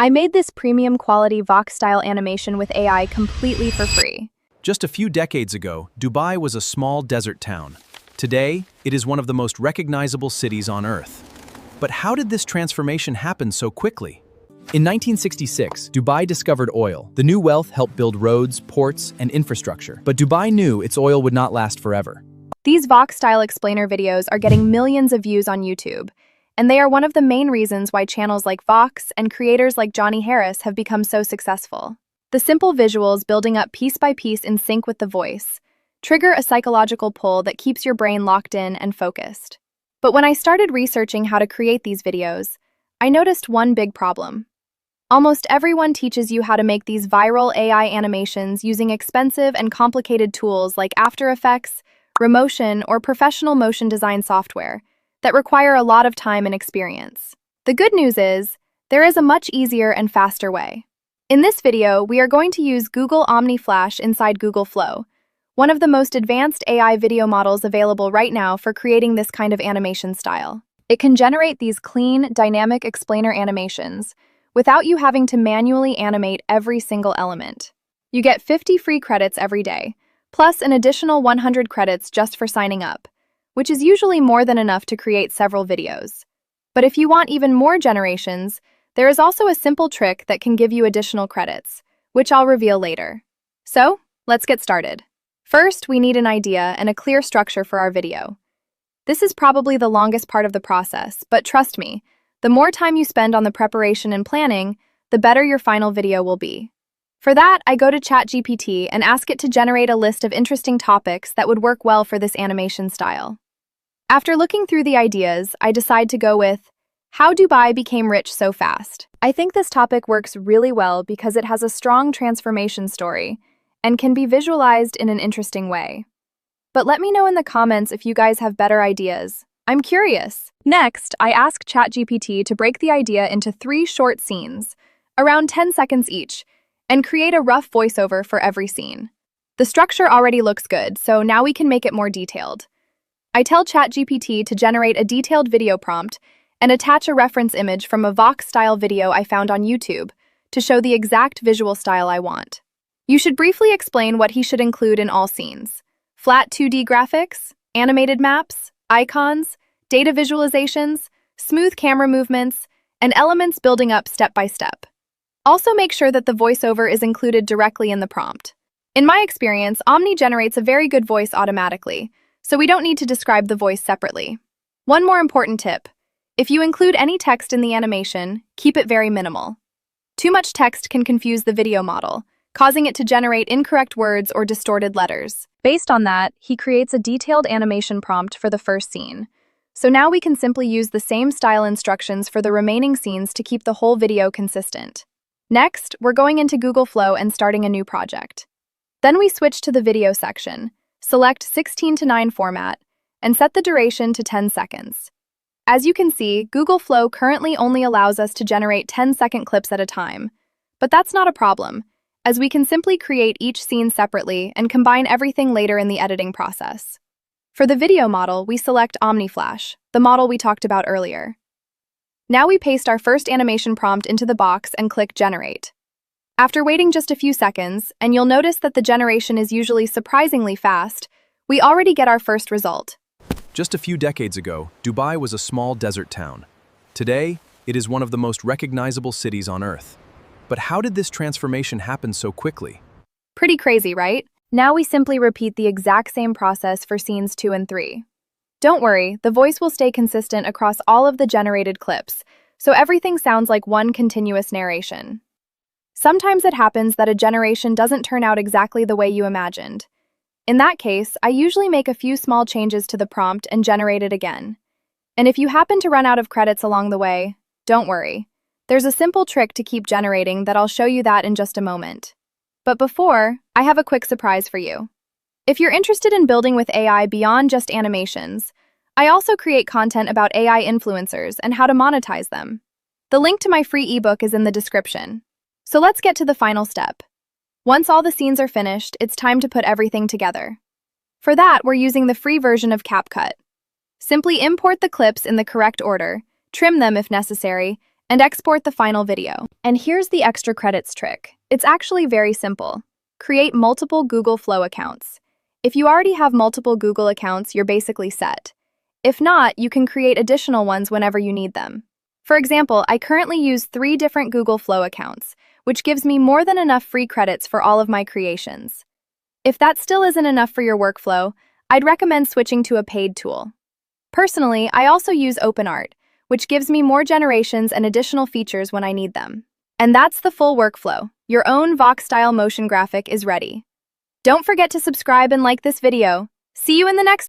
I made this premium quality Vox-style animation with AI completely for free. Just a few decades ago, Dubai was a small desert town. Today, it is one of the most recognizable cities on Earth. But how did this transformation happen so quickly? In 1966, Dubai discovered oil. The new wealth helped build roads, ports, and infrastructure. But Dubai knew its oil would not last forever. These Vox-style explainer videos are getting millions of views on YouTube, and they are one of the main reasons why channels like Vox and creators like Johnny Harris have become so successful. The simple visuals building up piece by piece in sync with the voice trigger a psychological pull that keeps your brain locked in and focused. But when I started researching how to create these videos, I noticed one big problem. Almost everyone teaches you how to make these viral AI animations using expensive and complicated tools like After Effects, Remotion, or professional motion design software that require a lot of time and experience. The good news is, there is a much easier and faster way. In this video, we are going to use Google Omni Flash inside Google Flow, one of the most advanced AI video models available right now for creating this kind of animation style. It can generate these clean, dynamic explainer animations without you having to manually animate every single element. You get 50 free credits every day, plus an additional 100 credits just for signing up, which is usually more than enough to create several videos. But if you want even more generations, there is also a simple trick that can give you additional credits, which I'll reveal later. So, let's get started. First, we need an idea and a clear structure for our video. This is probably the longest part of the process, but trust me, the more time you spend on the preparation and planning, the better your final video will be. For that, I go to ChatGPT and ask it to generate a list of interesting topics that would work well for this animation style. After looking through the ideas, I decide to go with how Dubai became rich so fast. I think this topic works really well because it has a strong transformation story and can be visualized in an interesting way. But let me know in the comments if you guys have better ideas. I'm curious. Next, I ask ChatGPT to break the idea into 3 short scenes, around 10 seconds each, and create a rough voiceover for every scene. The structure already looks good, so now we can make it more detailed. I tell ChatGPT to generate a detailed video prompt and attach a reference image from a Vox-style video I found on YouTube to show the exact visual style I want. You should briefly explain what he should include in all scenes: flat 2D graphics, animated maps, icons, data visualizations, smooth camera movements, and elements building up step by step. Also make sure that the voiceover is included directly in the prompt. In my experience, Omni generates a very good voice automatically, so we don't need to describe the voice separately. One more important tip: if you include any text in the animation, keep it very minimal. Too much text can confuse the video model, causing it to generate incorrect words or distorted letters. Based on that, he creates a detailed animation prompt for the first scene. So now we can simply use the same style instructions for the remaining scenes to keep the whole video consistent. Next, we're going into Google Flow and starting a new project. Then we switch to the video section, select 16:9 format, and set the duration to 10 seconds. As you can see, Google Flow currently only allows us to generate 10-second clips at a time. But that's not a problem, as we can simply create each scene separately and combine everything later in the editing process. For the video model, we select Omni Flash, the model we talked about earlier. Now we paste our first animation prompt into the box and click Generate. After waiting just a few seconds, and you'll notice that the generation is usually surprisingly fast, we already get our first result. Just a few decades ago, Dubai was a small desert town. Today, it is one of the most recognizable cities on Earth. But how did this transformation happen so quickly? Pretty crazy, right? Now we simply repeat the exact same process for scenes 2 and 3. Don't worry, the voice will stay consistent across all of the generated clips, so everything sounds like one continuous narration. Sometimes it happens that a generation doesn't turn out exactly the way you imagined. In that case, I usually make a few small changes to the prompt and generate it again. And if you happen to run out of credits along the way, don't worry. There's a simple trick to keep generating that I'll show you that in just a moment. But before, I have a quick surprise for you. If you're interested in building with AI beyond just animations, I also create content about AI influencers and how to monetize them. The link to my free ebook is in the description. So let's get to the final step. Once all the scenes are finished, it's time to put everything together. For that, we're using the free version of CapCut. Simply import the clips in the correct order, trim them if necessary, and export the final video. And here's the extra credits trick. It's actually very simple. Create multiple Google Flow accounts. If you already have multiple Google accounts, you're basically set. If not, you can create additional ones whenever you need them. For example, I currently use 3 different Google Flow accounts, which gives me more than enough free credits for all of my creations. If that still isn't enough for your workflow, I'd recommend switching to a paid tool. Personally, I also use OpenArt, which gives me more generations and additional features when I need them. And that's the full workflow. Your own Vox-Style Motion graphic is ready. Don't forget to subscribe and like this video. See you in the next